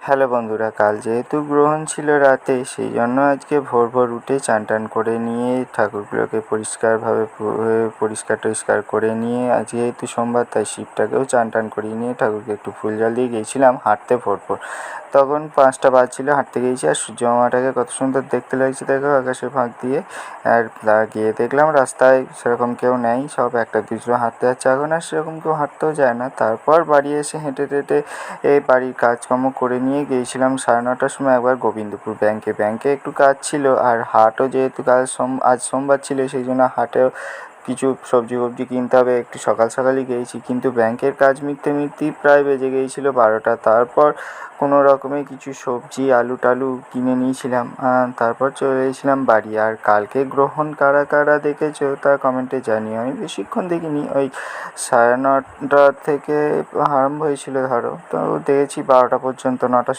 Hello বন্ধুরা, কাল যেহেতু গ্রহণ ছিল রাতে, সেই জন্য আজকে ভোর ভোর উঠে চান টান করে নিয়ে ঠাকুরগুলোকে পরিষ্কারভাবে পরিষ্কার করে নিয়ে, আজ যেহেতু সোমবার তাই শিবটাকেও চান টান করিয়ে নিয়ে ঠাকুরকে একটু ফুল জল দিয়ে গিয়েছিলাম হাঁটতে ভোর ভোর। তখন 5টা বাজছিল, হাঁটতে গিয়েছি আর সূর্য মামাটাকে কত সুন্দর দেখতে লাগছে দেখো আকাশের ফাঁক দিয়ে। আর গিয়ে দেখলাম রাস্তায় সেরকম কেউ নেই, সব একটা দুটো হাঁটতে যাচ্ছে, এখন আর সেরকম কেউ হাঁটতেও যায় না। তারপর বাড়ি এসে হেঁটে টেঁটে এই বাড়ির কাজকর্ম করে নিয়ে গিয়েছিলাম 9:30টার সময় একবার গোবিন্দপুর ব্যাংকে একটু কাজ ছিল। আর হাটও যেহেতু আজ সোমবার ছিল, সেই জন্য হাটেও কিছু সবজি ফবজি কিনতে হবে, একটু সকাল সকালই গিয়েছি, কিন্তু ব্যাংকের কাজ মিটতেই প্রায় বেজে গিয়েছিল 12টা। তারপর কোনো রকমে কিছু সবজি আলু টালু কিনে নিয়েছিলাম, তারপর চলে এসেছিলাম বাড়ি। আর কালকে গ্রহণ কারা কারা দেখেছো তা কমেন্টে জানিও। আমি বেশিক্ষণ দেখিনি, ওই 9:30 থেকে আরম্ভ হয়েছিল ধরো, তো দেখেছি 12টা পর্যন্ত, 9টা